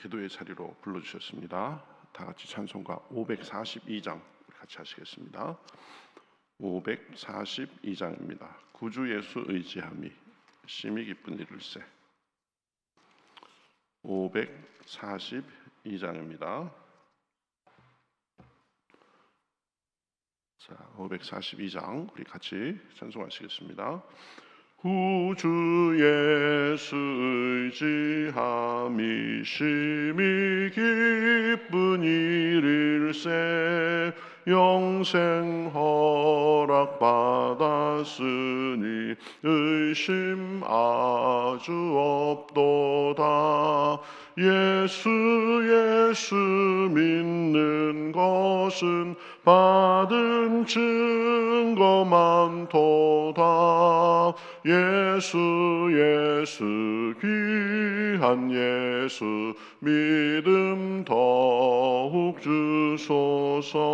기도의 자리로 불러주셨습니다. 다 같이 찬송가 542장 같이 하시겠습니다. 542장입니다. 구주 예수 의지함이 심히 기쁜 일일세. 542장입니다. 자, 542장 우리 같이 찬송하시겠습니다. 구주 예수 의지함이 심히 기쁜 일일세. 영생 허락 받았으니 의심 아주 없도다. 예수 믿는 것은 받은 증거 많도다. 예수 귀한 예수 믿음 더욱 주소서.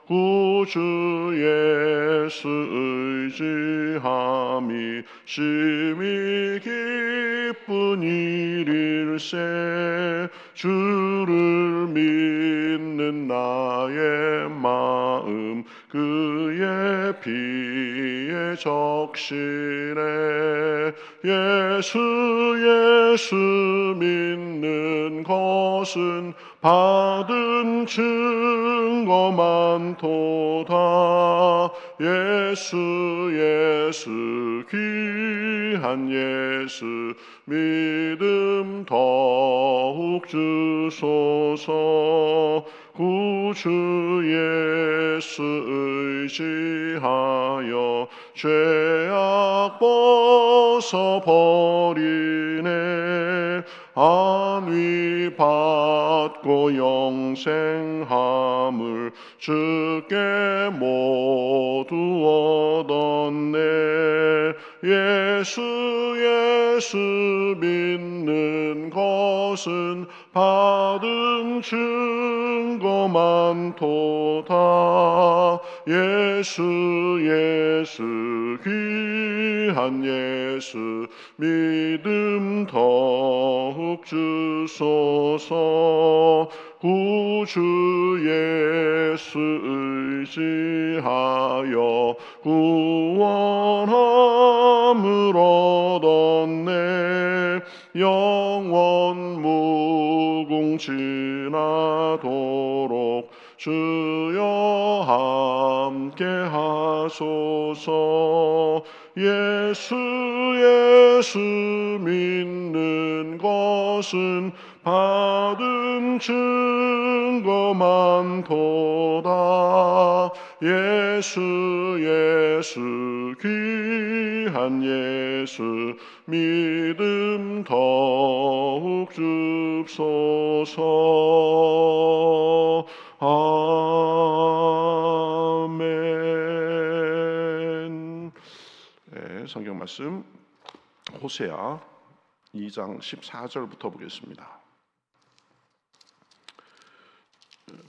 구주 예수 의지함이 심히 기쁜 일일세. 주를 믿는 나의 마음 그의 피에 적시네. 예수 믿는 것은 받은 증거 많도다. 예수 귀한 예수 믿음 더욱 주소서. 구주 예수 의지하여 죄악 벗어버리네. 안위 받고 영생함을 주께 모두 얻었네. 예수 믿는 것은 받은 증거 많도다. 예수 귀한 예수 믿음 더욱 주소서. 구주 예수 의지하여 구원함을 얻었네. 영원 무궁지나도록 주여 함께 하소서. 예수 믿는 것은 받은 증거 많도다. 예수 귀한 예수 믿음 더욱 줍소서. 아멘. 네, 성경 말씀 호세아 2장 14절부터 보겠습니다.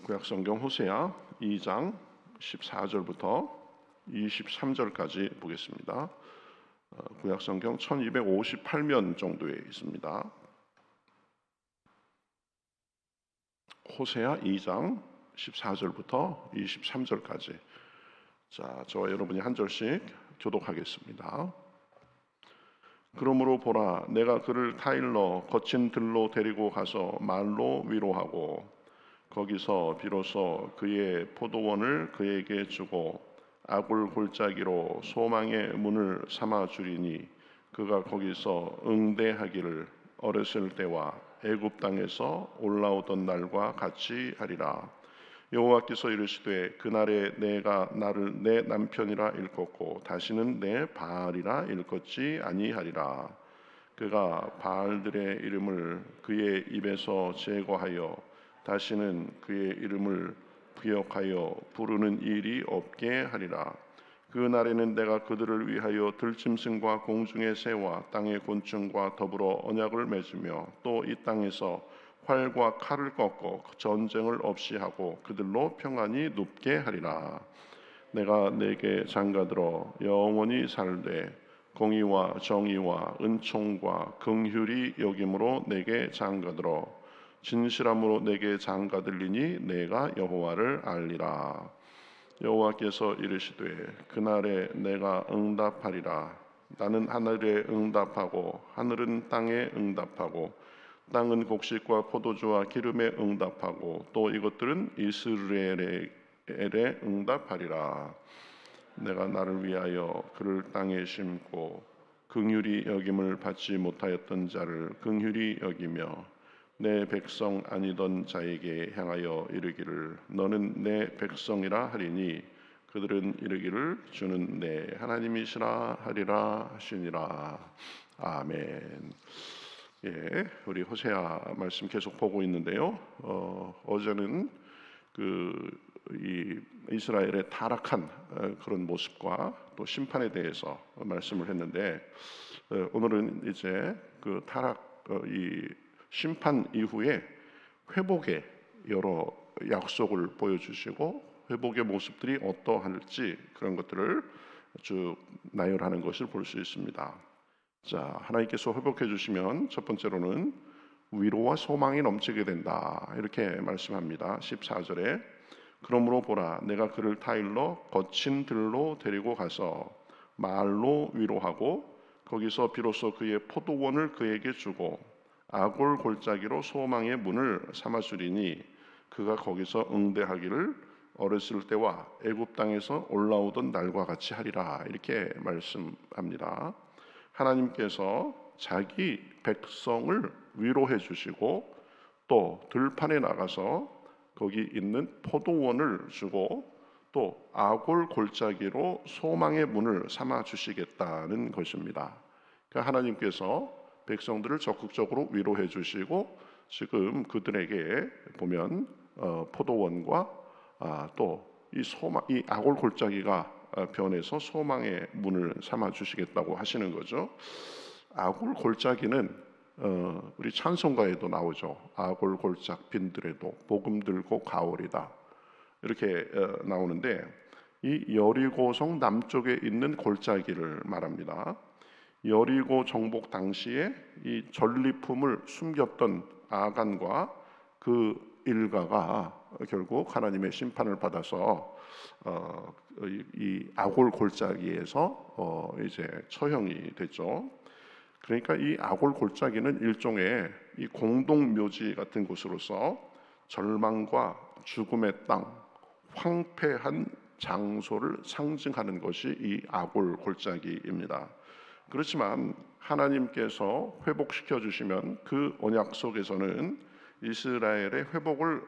구약성경 호세아 2장 14절부터 23절까지 보겠습니다. 구약성경 1258면 정도에 있습니다. 호세아 2장 14절부터 23절까지. 자, 저와 여러분이 한 절씩 교독하겠습니다. 그러므로 보라, 내가 그를 타일러 거친 들로 데리고 가서 말로 위로하고 거기서 비로소 그의 포도원을 그에게 주고 아굴 골짜기로 소망의 문을 삼아 주리니 그가 거기서 응대하기를 어렸을 때와 애굽 땅에서 올라오던 날과 같이 하리라. 여호와께서 이르시되 그날에 내가 나를 내 남편이라 일컫고 다시는 내 바알이라 일컫지 아니하리라. 그가 바알들의 이름을 그의 입에서 제거하여 다시는 그의 이름을 기억하여 부르는 일이 없게 하리라. 그 날에는 내가 그들을 위하여 들짐승과 공중의 새와 땅의 곤충과 더불어 언약을 맺으며 또 이 땅에서 활과 칼을 꺾고 전쟁을 없이 하고 그들로 평안히 눕게 하리라. 내가 내게 장가들어 영원히 살되 공의와 정의와 은총과 긍휼이 여김으로 내게 장가들어 진실함으로 내게 장가들리니 내가 여호와를 알리라. 여호와께서 이르시되 그날에 내가 응답하리라. 나는 하늘에 응답하고 하늘은 땅에 응답하고 땅은 곡식과 포도주와 기름에 응답하고 또 이것들은 이스라엘에 응답하리라. 내가 나를 위하여 그를 땅에 심고 긍휼히 여김을 받지 못하였던 자를 긍휼히 여기며 내 백성 아니던 자에게 향하여 이르기를 너는 내 백성이라 하리니 그들은 이르기를 주는 내 하나님이시라 하리라 하시니라. 아멘. 예, 우리 호세아 말씀 계속 보고 있는데요. 어제는 이 이스라엘의 타락한 그런 모습과 또 심판에 대해서 말씀을 했는데 오늘은 이제 그 타락 이 심판 이후에 회복의 여러 약속을 보여주시고 회복의 모습들이 어떠할지 그런 것들을 쭉 나열하는 것을 볼 수 있습니다. 자, 하나님께서 회복해 주시면 첫 번째로는 위로와 소망이 넘치게 된다 이렇게 말씀합니다. 14절에 그러므로 보라 내가 그를 타일러 거친 들로 데리고 가서 말로 위로하고 거기서 비로소 그의 포도원을 그에게 주고 아골 골짜기로 소망의 문을 삼아주리니 그가 거기서 응대하기를 어렸을 때와 애굽 땅에서 올라오던 날과 같이 하리라 이렇게 말씀합니다. 하나님께서 자기 백성을 위로해 주시고 또 들판에 나가서 거기 있는 포도원을 주고 또 아골 골짜기로 소망의 문을 삼아 주시겠다는 것입니다. 그러니까 하나님께서 백성들을 적극적으로 위로해 주시고 지금 그들에게 보면 포도원과 또 이 아골 골짜기가 변해서 소망의 문을 삼아 주시겠다고 하시는 거죠. 아골 골짜기는 우리 찬송가에도 나오죠. 아골 골짝 빈들에도 복음 들고 가오리다 이렇게 나오는데 이 여리고성 남쪽에 있는 골짜기를 말합니다. 여리고 정복 당시에 이 전리품을 숨겼던 아간과 그 일가가 결국 하나님의 심판을 받아서 이 아골 골짜기에서 이제 처형이 됐죠. 그러니까 이 아골 골짜기는 일종의 이 공동 묘지 같은 곳으로서 절망과 죽음의 땅, 황폐한 장소를 상징하는 것이 이 아골 골짜기입니다. 그렇지만 하나님께서 회복시켜 주시면 그 언약 속에서는 이스라엘의 회복을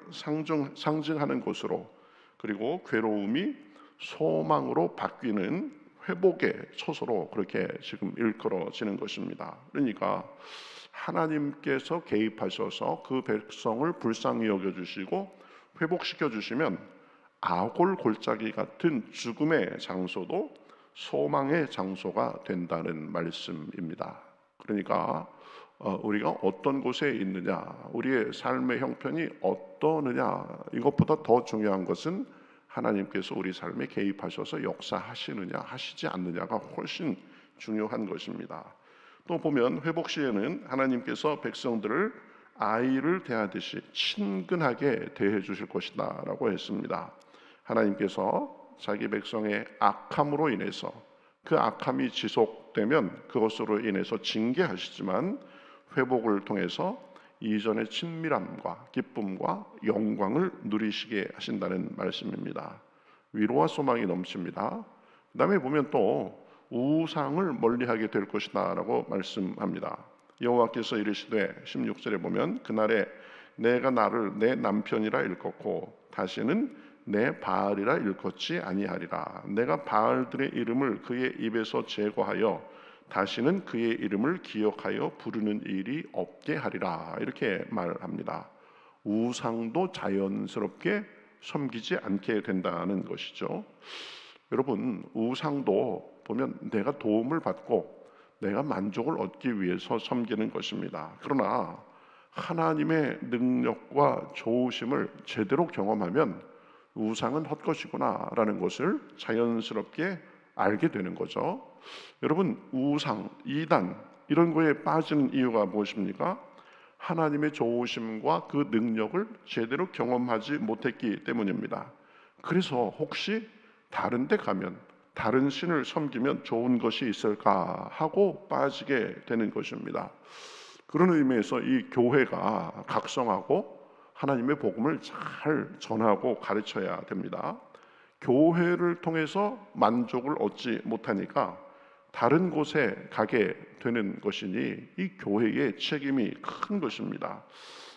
상징하는 곳으로 그리고 괴로움이 소망으로 바뀌는 회복의 처소로 그렇게 지금 일컬어지는 것입니다. 그러니까 하나님께서 개입하셔서 그 백성을 불쌍히 여겨주시고 회복시켜 주시면 아골 골짜기 같은 죽음의 장소도 소망의 장소가 된다는 말씀입니다. 그러니까 우리가 어떤 곳에 있느냐, 우리의 삶의 형편이 어떠느냐, 이것보다 더 중요한 것은 하나님께서 우리 삶에 개입하셔서 역사하시느냐 하시지 않느냐가 훨씬 중요한 것입니다. 또 보면 회복 시에는 하나님께서 백성들을 아이를 대하듯이 친근하게 대해 주실 것이다 라고 했습니다. 하나님께서 자기 백성의 악함으로 인해서 그 악함이 지속되면 그것으로 인해서 징계하시지만 회복을 통해서 이전의 친밀함과 기쁨과 영광을 누리시게 하신다는 말씀입니다. 위로와 소망이 넘칩니다. 그 다음에 보면 또 우상을 멀리하게 될 것이다 라고 말씀합니다. 여호와께서 이르시되 16절에 보면 그날에 내가 나를 내 남편이라 일컫고 다시는 내 바알이라 일컫지 아니하리라. 내가 바알들의 이름을 그의 입에서 제거하여 다시는 그의 이름을 기억하여 부르는 일이 없게 하리라. 이렇게 말합니다. 우상도 자연스럽게 섬기지 않게 된다는 것이죠. 여러분, 우상도 보면 내가 도움을 받고 내가 만족을 얻기 위해서 섬기는 것입니다. 그러나 하나님의 능력과 좋으심을 제대로 경험하면 우상은 헛것이구나 라는 것을 자연스럽게 알게 되는 거죠. 여러분, 우상, 이단 이런 거에 빠지는 이유가 무엇입니까? 하나님의 좋으심과 그 능력을 제대로 경험하지 못했기 때문입니다. 그래서 혹시 다른 데 가면, 다른 신을 섬기면 좋은 것이 있을까 하고 빠지게 되는 것입니다. 그런 의미에서 이 교회가 각성하고 하나님의 복음을 잘 전하고 가르쳐야 됩니다. 교회를 통해서 만족을 얻지 못하니까 다른 곳에 가게 되는 것이니 이 교회의 책임이 큰 것입니다.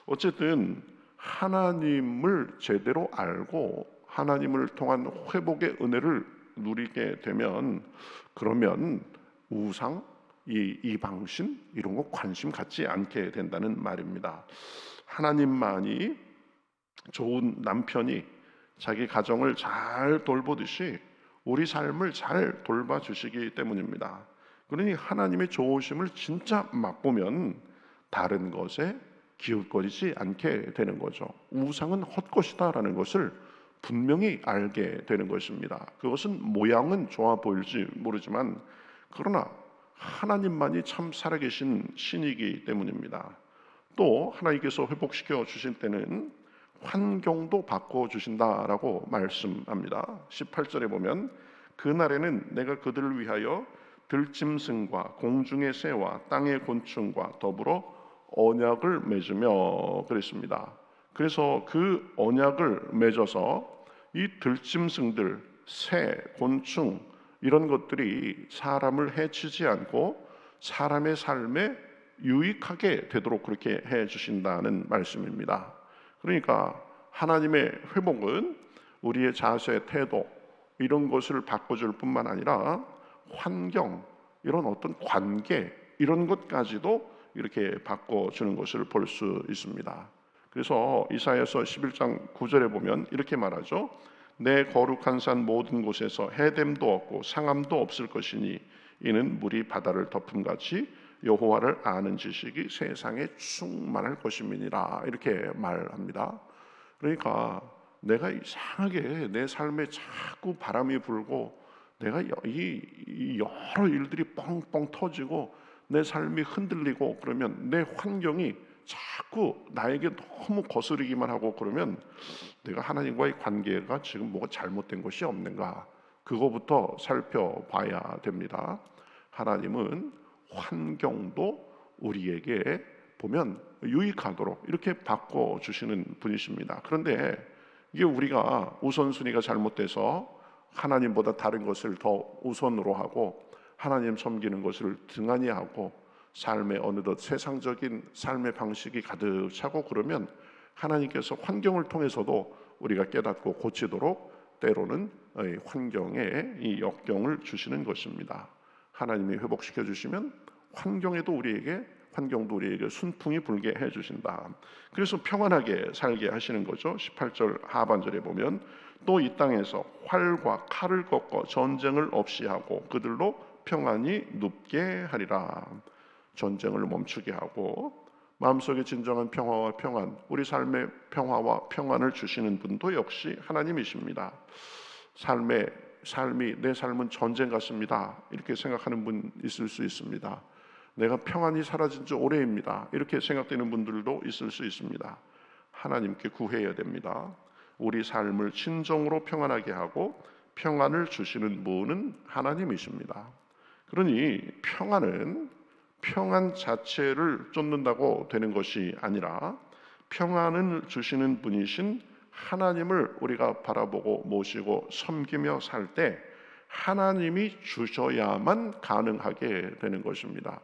어쨌든 하나님을 제대로 알고 하나님을 통한 회복의 은혜를 누리게 되면, 그러면 우상, 이 이방신 이런 거 관심 갖지 않게 된다는 말입니다. 하나님만이 좋은 남편이 자기 가정을 잘 돌보듯이 우리 삶을 잘 돌봐주시기 때문입니다. 그러니 하나님의 좋으심을 진짜 맛보면 다른 것에 기웃거리지 않게 되는 거죠. 우상은 헛것이다라는 것을 분명히 알게 되는 것입니다. 그것은 모양은 좋아 보일지 모르지만 그러나 하나님만이 참 살아계신 신이기 때문입니다. 또 하나님께서 회복시켜 주실 때는 환경도 바꿔 주신다라고 말씀합니다. 18절에 보면 그날에는 내가 그들을 위하여 들짐승과 공중의 새와 땅의 곤충과 더불어 언약을 맺으며 그랬습니다. 그래서 그 언약을 맺어서 이 들짐승들, 새, 곤충 이런 것들이 사람을 해치지 않고 사람의 삶에 유익하게 되도록 그렇게 해 주신다는 말씀입니다. 그러니까 하나님의 회복은 우리의 자세, 태도 이런 것을 바꿔줄 뿐만 아니라 환경, 이런 어떤 관계 이런 것까지도 이렇게 바꿔주는 것을 볼 수 있습니다. 그래서 이사야서 11장 9절에 보면 이렇게 말하죠. 내 거룩한 산 모든 곳에서 해됨도 없고 상함도 없을 것이니 이는 물이 바다를 덮음같이 여호와를 아는 지식이 세상에 충만할 것임이니라, 이렇게 말합니다. 그러니까 내가 이상하게 내 삶에 자꾸 바람이 불고 내가 이 여러 일들이 뻥뻥 터지고 내 삶이 흔들리고 그러면 내 환경이 자꾸 나에게 너무 거스르기만 하고 그러면 내가 하나님과의 관계가 지금 뭐가 잘못된 것이 없는가, 그거부터 살펴봐야 됩니다. 하나님은 환경도 우리에게 보면 유익하도록 이렇게 바꿔주시는 분이십니다. 그런데 이게 우리가 우선순위가 잘못돼서 하나님보다 다른 것을 더 우선으로 하고 하나님 섬기는 것을 등한히 하고 삶에 어느덧 세상적인 삶의 방식이 가득 차고 그러면 하나님께서 환경을 통해서도 우리가 깨닫고 고치도록 때로는 환경에 이 역경을 주시는 것입니다. 하나님이 회복시켜 주시면 환경도 우리에게 순풍이 불게 해주신다. 그래서 평안하게 살게 하시는 거죠. 18절 하반절에 보면 또 이 땅에서 활과 칼을 꺾어 전쟁을 없이 하고 그들로 평안히 눕게 하리라. 전쟁을 멈추게 하고 마음속에 진정한 평화와 평안, 우리 삶의 평화와 평안을 주시는 분도 역시 하나님이십니다. 내 삶은 전쟁 같습니다, 이렇게 생각하는 분 있을 수 있습니다. 내가 평안이 사라진 지 오래입니다, 이렇게 생각되는 분들도 있을 수 있습니다. 하나님께 구해야 됩니다. 우리 삶을 진정으로 평안하게 하고 평안을 주시는 분은 하나님이십니다. 그러니 평안은 평안 자체를 쫓는다고 되는 것이 아니라 평안을 주시는 분이신 하나님을 우리가 바라보고 모시고 섬기며 살 때 하나님이 주셔야만 가능하게 되는 것입니다.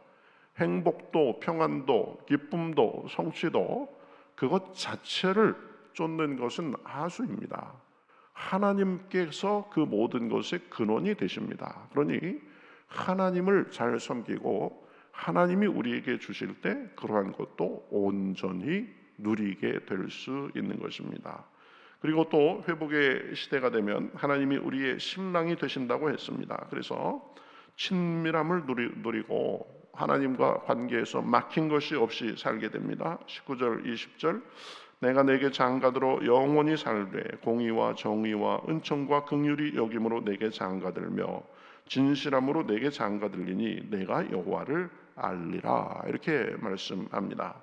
행복도 평안도 기쁨도 성취도 그것 자체를 쫓는 것은 하수입니다. 하나님께서 그 모든 것의 근원이 되십니다. 그러니 하나님을 잘 섬기고 하나님이 우리에게 주실 때 그러한 것도 온전히 누리게 될 수 있는 것입니다. 그리고 또 회복의 시대가 되면 하나님이 우리의 신랑이 되신다고 했습니다. 그래서 친밀함을 누리고 하나님과 관계에서 막힌 것이 없이 살게 됩니다. 19절 20절 내가 내게 장가들어 영원히 살되 공의와 정의와 은총과 긍휼이 여김으로 내게 장가들며 진실함으로 내게 장가들리니 내가 여호와를 알리라, 이렇게 말씀합니다.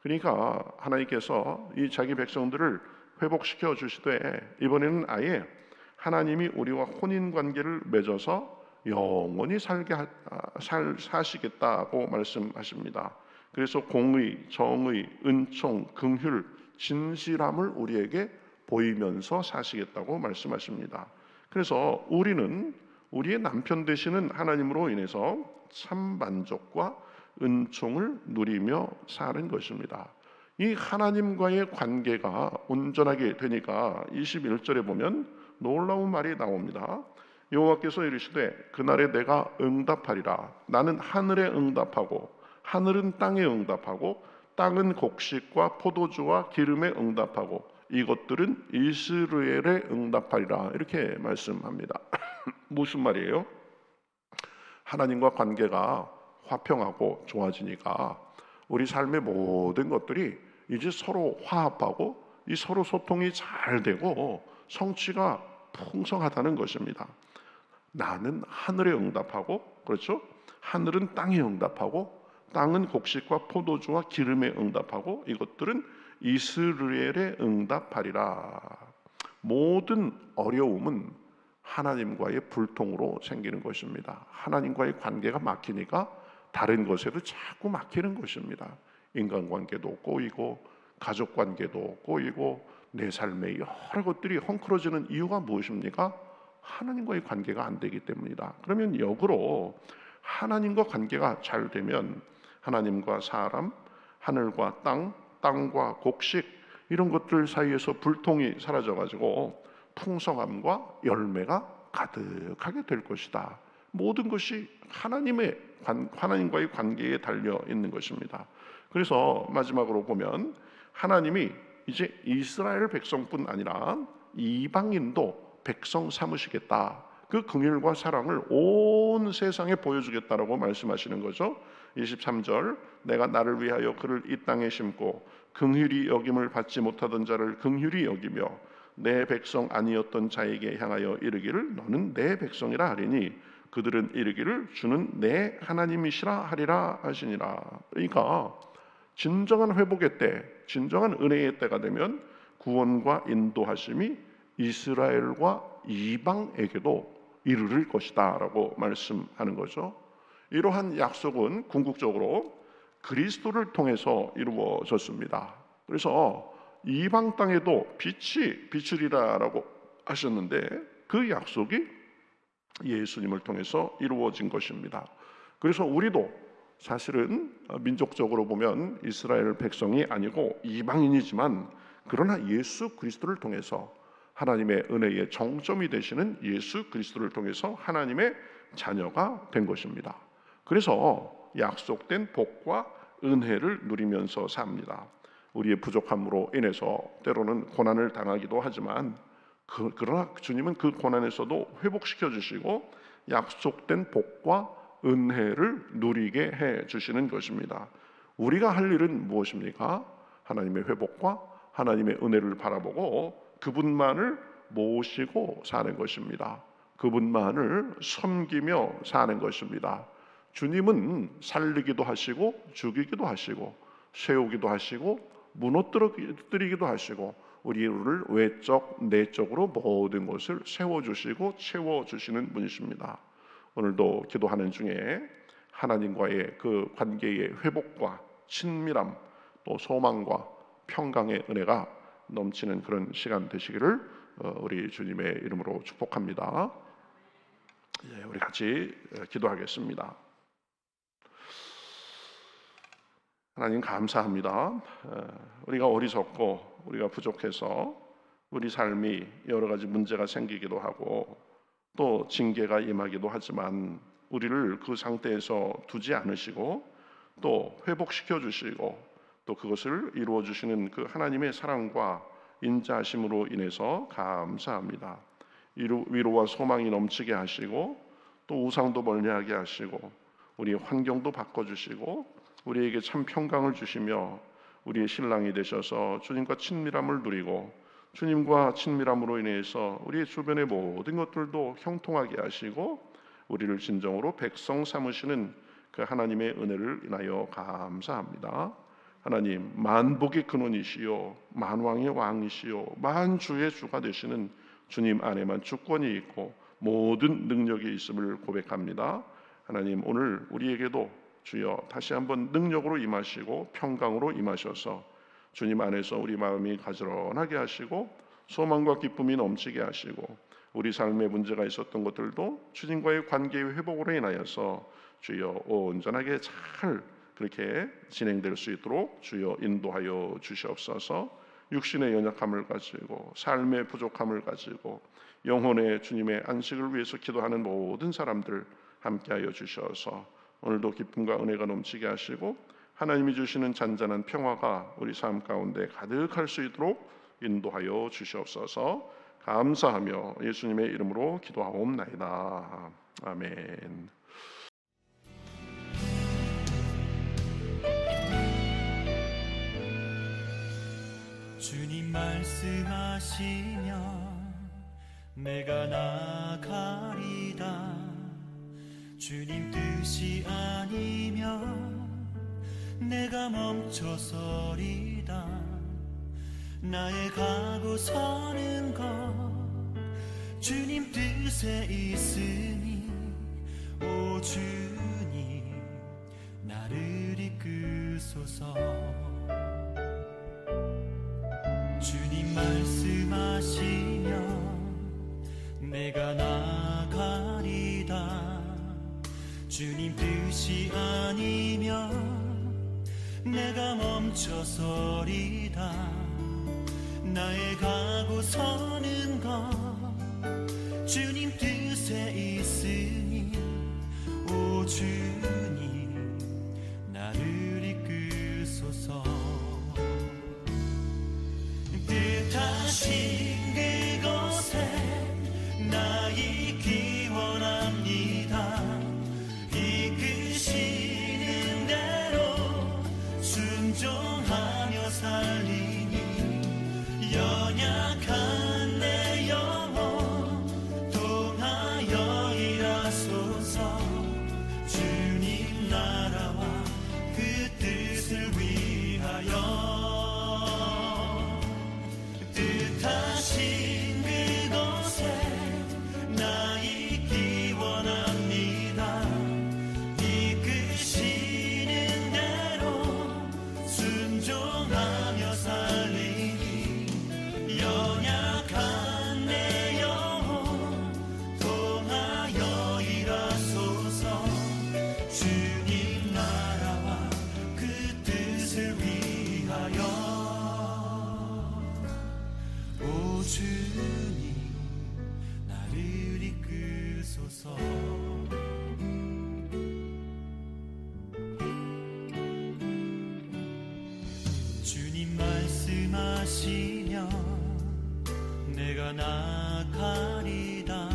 그러니까 하나님께서 이 자기 백성들을 회복시켜 주시되 이번에는 아예 하나님이 우리와 혼인 관계를 맺어서 영원히 사시겠다고 말씀하십니다. 그래서 공의, 정의, 은총, 긍휼, 진실함을 우리에게 보이면서 사시겠다고 말씀하십니다. 그래서 우리는 우리의 남편 되시는 하나님으로 인해서 참 만족과 은총을 누리며 사는 것입니다. 이 하나님과의 관계가 온전하게 되니까 21절에 보면 놀라운 말이 나옵니다. 여호와께서 이르시되 그날에 내가 응답하리라. 나는 하늘에 응답하고 하늘은 땅에 응답하고 땅은 곡식과 포도주와 기름에 응답하고 이것들은 이스라엘에 응답하리라. 이렇게 말씀합니다. 무슨 말이에요? 하나님과 관계가 화평하고 좋아지니까 우리 삶의 모든 것들이 이제 서로 화합하고 이 서로 소통이 잘 되고 성취가 풍성하다는 것입니다. 나는 하늘에 응답하고, 그렇죠? 하늘은 땅에 응답하고 땅은 곡식과 포도주와 기름에 응답하고 이것들은 이스라엘에 응답하리라. 모든 어려움은 하나님과의 불통으로 생기는 것입니다. 하나님과의 관계가 막히니까 다른 것에도 자꾸 막히는 것입니다. 인간관계도 꼬이고 가족관계도 꼬이고 내 삶의 여러 것들이 헝클어지는 이유가 무엇입니까? 하나님과의 관계가 안 되기 때문이다. 그러면 역으로 하나님과 관계가 잘 되면 하나님과 사람, 하늘과 땅, 땅과 곡식 이런 것들 사이에서 불통이 사라져가지고 풍성함과 열매가 가득하게 될 것이다. 모든 것이 하나님과의 관계에 달려 있는 것입니다. 그래서 마지막으로 보면 하나님이 이제 이스라엘 백성뿐 아니라 이방인도 백성 삼으시겠다. 그 긍휼과 사랑을 온 세상에 보여주겠다라고 말씀하시는 거죠. 23절 내가 나를 위하여 그를 이 땅에 심고 긍휼히 여김을 받지 못하던 자를 긍휼히 여기며 내 백성 아니었던 자에게 향하여 이르기를 너는 내 백성이라 하리니 그들은 이르기를 주는 내 하나님이시라 하리라 하시니라. 그러니까 진정한 회복의 때, 진정한 은혜의 때가 되면 구원과 인도하심이 이스라엘과 이방에게도 이르를 것이다 라고 말씀하는 거죠. 이러한 약속은 궁극적으로 그리스도를 통해서 이루어졌습니다. 그래서 이방 땅에도 빛이 비추리라 라고 하셨는데 그 약속이 예수님을 통해서 이루어진 것입니다. 그래서 우리도 사실은 민족적으로 보면 이스라엘 백성이 아니고 이방인이지만 그러나 예수 그리스도를 통해서 하나님의 은혜의 정점이 되시는 예수 그리스도를 통해서 하나님의 자녀가 된 것입니다. 그래서 약속된 복과 은혜를 누리면서 삽니다. 우리의 부족함으로 인해서 때로는 고난을 당하기도 하지만 그러나 주님은 그 고난에서도 회복시켜 주시고 약속된 복과 은혜를 누리게 해 주시는 것입니다. 우리가 할 일은 무엇입니까? 하나님의 회복과 하나님의 은혜를 바라보고 그분만을 모시고 사는 것입니다. 그분만을 섬기며 사는 것입니다. 주님은 살리기도 하시고 죽이기도 하시고 세우기도 하시고 무너뜨리기도 하시고 우리를 외적 내적으로 모든 것을 세워주시고 채워주시는 분이십니다. 오늘도 기도하는 중에 하나님과의 그 관계의 회복과 친밀함 또 소망과 평강의 은혜가 넘치는 그런 시간 되시기를 우리 주님의 이름으로 축복합니다. 우리 같이 기도하겠습니다. 하나님 감사합니다. 우리가 어리석고 우리가 부족해서 우리 삶이 여러 가지 문제가 생기기도 하고 또 징계가 임하기도 하지만 우리를 그 상태에서 두지 않으시고 또 회복시켜 주시고 또 그것을 이루어 주시는 그 하나님의 사랑과 인자하심으로 인해서 감사합니다. 위로와 소망이 넘치게 하시고 또 우상도 멀리하게 하시고 우리의 환경도 바꿔주시고 우리에게 참 평강을 주시며 우리의 신랑이 되셔서 주님과 친밀함을 누리고 주님과 친밀함으로 인해서 우리의 주변의 모든 것들도 형통하게 하시고 우리를 진정으로 백성 삼으시는 그 하나님의 은혜를 인하여 감사합니다. 하나님 만복의 근원이시요 만왕의 왕이시요 만주의 주가 되시는 주님 안에만 주권이 있고 모든 능력이 있음을 고백합니다. 하나님 오늘 우리에게도 주여 다시 한번 능력으로 임하시고 평강으로 임하셔서 주님 안에서 우리 마음이 가지런하게 하시고 소망과 기쁨이 넘치게 하시고 우리 삶에 문제가 있었던 것들도 주님과의 관계의 회복으로 인하여서 주여 온전하게 잘 그렇게 진행될 수 있도록 주여 인도하여 주시옵소서. 육신의 연약함을 가지고 삶의 부족함을 가지고 영혼의 주님의 안식을 위해서 기도하는 모든 사람들 함께하여 주셔서 오늘도 기쁨과 은혜가 넘치게 하시고 하나님이 주시는 잔잔한 평화가 우리 삶 가운데 가득할 수 있도록 인도하여 주시옵소서. 감사하며 예수님의 이름으로 기도하옵나이다. 아멘. 주님 말씀하시면 내가 나가리다. 주님 뜻이 아니면 내가 멈춰서리다. 나의 가고 서는 것 주님 뜻에 있으니 오 주님 나를 이끄소서. 주님 말씀하시면 내가 나가리다. 주님 뜻이 아니면 내가 멈춰서리다. 나의 가고 서는 것 주님 뜻에 있으니 오 주님 나를 이끄소서. 뜻하신 그곳에 나 있기 원합니다. 이끄시는 대로 순종하며 살리니 연약한 내 영혼 통하여 일하소서. 주님 나라와 그 뜻을 위하여 뜻하신 그곳에 나 있기 원합니다. 이끄시는 대로 순종하며 살리니 연약한 내 영혼 통하여 일하소서. 주님 나라와 그 뜻을 위하여 오 주님 나를 이끄소서. 주님 말씀하시면 내가 나가리다.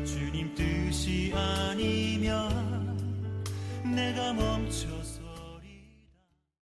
주님 뜻이 아니면 내가 멈춰